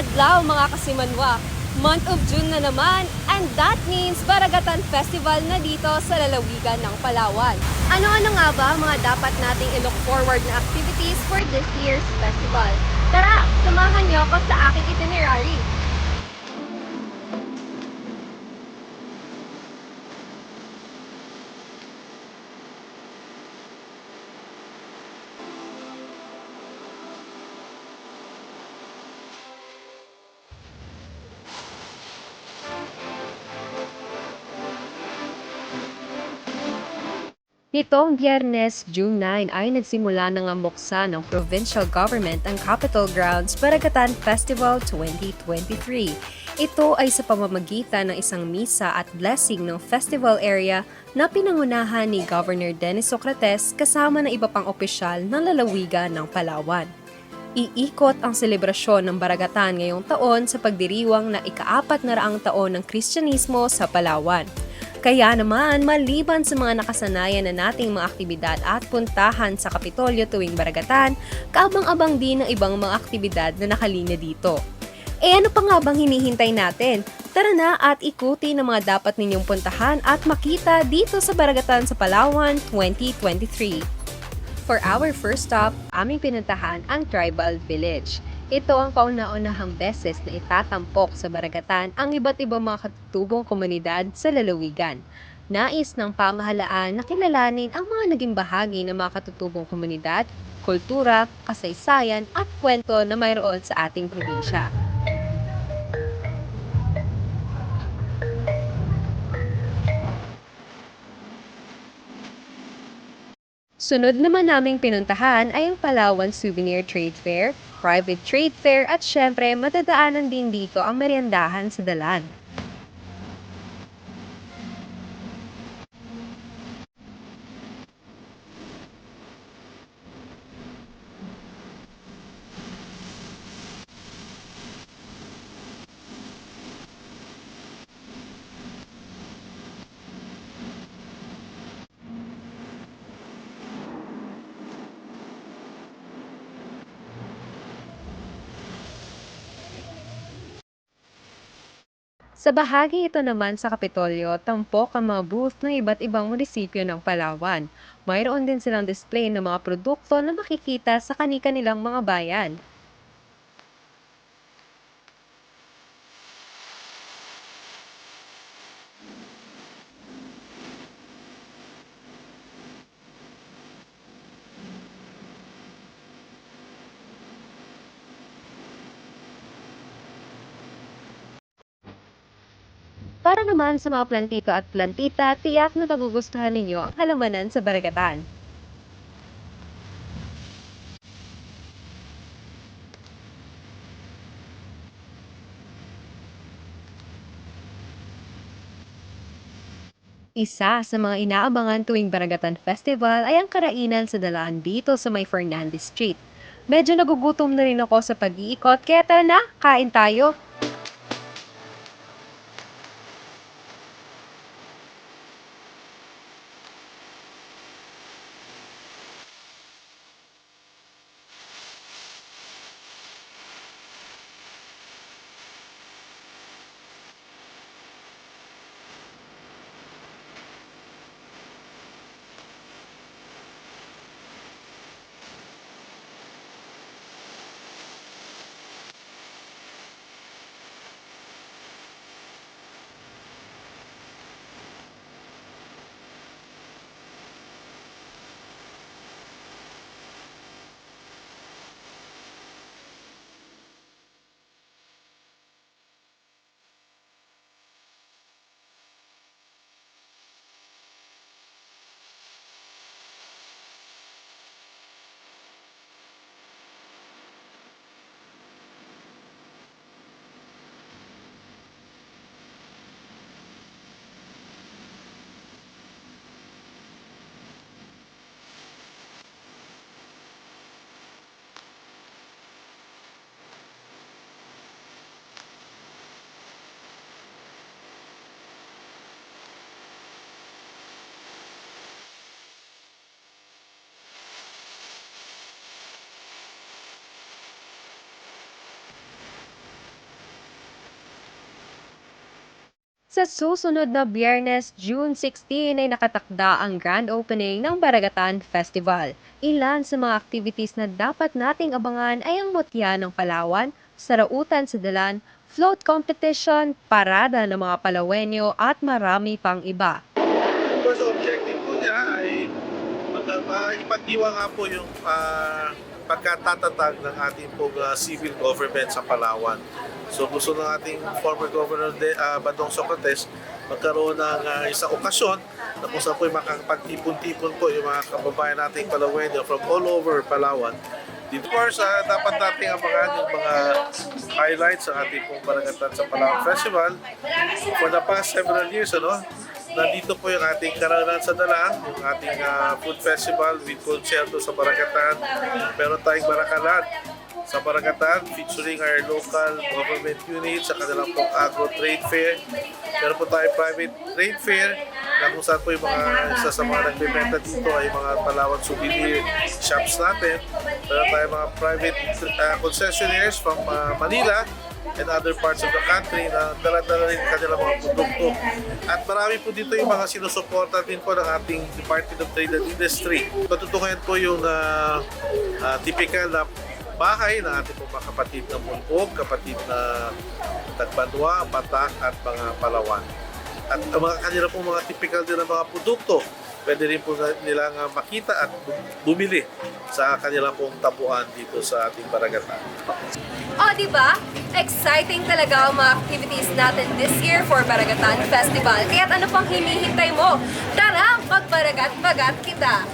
adlaw mga kasimanwa. Month of June na naman, and that means Baragatan Festival na dito sa lalawigan ng Palawan. Ano-ano nga ba mga dapat nating i-look forward na activities for this year's festival? Tara, samahan niyo ako sa aking itinerary. Nitong Biyernes, June 9 ay nagsimula ng ang buksan ng provincial government ang Capitol Grounds Baragatan Festival 2023. Ito ay sa pamamagitan ng isang misa at blessing ng festival area na pinangunahan ni Governor Dennis Socrates kasama ng iba pang opisyal ng lalawigan ng Palawan. Iikot ang selebrasyon ng Baragatan ngayong taon sa pagdiriwang na ika-400 taon ng Kristyanismo sa Palawan. Kaya naman, maliban sa mga nakasanayan na nating mga aktibidad at puntahan sa Kapitolyo tuwing Baragatan, kaabang-abang din ng ibang mga aktibidad na nakalinya dito. Ano pa nga bang hinihintay natin? Tara na at ikuti ng mga dapat ninyong puntahan at makita dito sa Baragatan sa Palawan 2023. For our first stop, aming pinuntahan ang Tribal Village. Ito ang kauna-unahang beses na itatampok sa Baragatan ang iba't ibang mga katutubong komunidad sa lalawigan. Nais ng pamahalaan na kilalanin ang mga naging bahagi ng mga katutubong komunidad, kultura, kasaysayan at kwento na mayroon sa ating probinsya. Sunod naman naming pinuntahan ay ang Palawan Souvenir Trade Fair, Private Trade Fair at syempre madadaanan din dito ang meriendahan sa Dalan. Sa bahagi ito naman sa Kapitolyo, tampok ang mga booth ng iba't ibang munisipyo ng Palawan. Mayroon din silang display ng mga produkto na makikita sa kani-kanilang mga bayan. Para naman sa mga plantito at plantita, tiyak na magugustuhan ninyo ang halamanan sa Baragatan. Isa sa mga inaabangan tuwing Baragatan Festival ay ang karainan sa dalaan dito sa may Fernandez Street. Medyo nagugutom na rin ako sa pag-iikot, kaya tara na, kain tayo! Sa susunod na Biyernes, June 16 ay nakatakda ang grand opening ng Baragatan Festival. Ilan sa mga activities na dapat nating abangan ay ang Mutya ng Palawan, Sarautan sa Dalan, float competition, parada ng mga Palawenyo at marami pang iba. First objective po niya ay ipagdiwa nga po yung pagkatatatag ng ating pong civil government sa Palawan. So gusto ng ating former Governor Badong Socrates magkaroon ng isang okasyon na kung saan po makakapagtipon-tipon po yung mga kababayan nating Palawenyo from all over Palawan. Of course, dapat nating abangan yung mga highlights sa ating pong Baragatan sa Palawan Festival. For the past several years, nandito po yung ating Karananan sa Dalan, yung ating food festival with konserto sa Baragatan. Meron tayong Barakalat sa Baragatan featuring our local government units sa kanilang pong agro-trade fair. Meron po tayong private trade fair na kung saan po yung isa sa mga nagbebenta dito ay mga Palawan souvenir shops natin. Meron tayong mga private concessionaires from Manila and other parts of the country na dala-dala rin kanilang mga produkto. At marami po dito yung mga sinusuporta din po ng ating Department of Trade and Industry. Patutungan po yung typical na bahay ng ating po mga kapatid na Mulpog, kapatid na Tagbanwa, Batak at mga Palawan. At ang mga kanila po mga typical din ng mga produkto, pwede rin po nilang makita at bumili sa kanila pong tapuan dito sa ating Baragatan. O, di ba? Exciting talaga ang mga activities natin this year for Baragatan Festival. Kaya't ano pang hinihintay mo? Tara, magbaragat-bagat kita!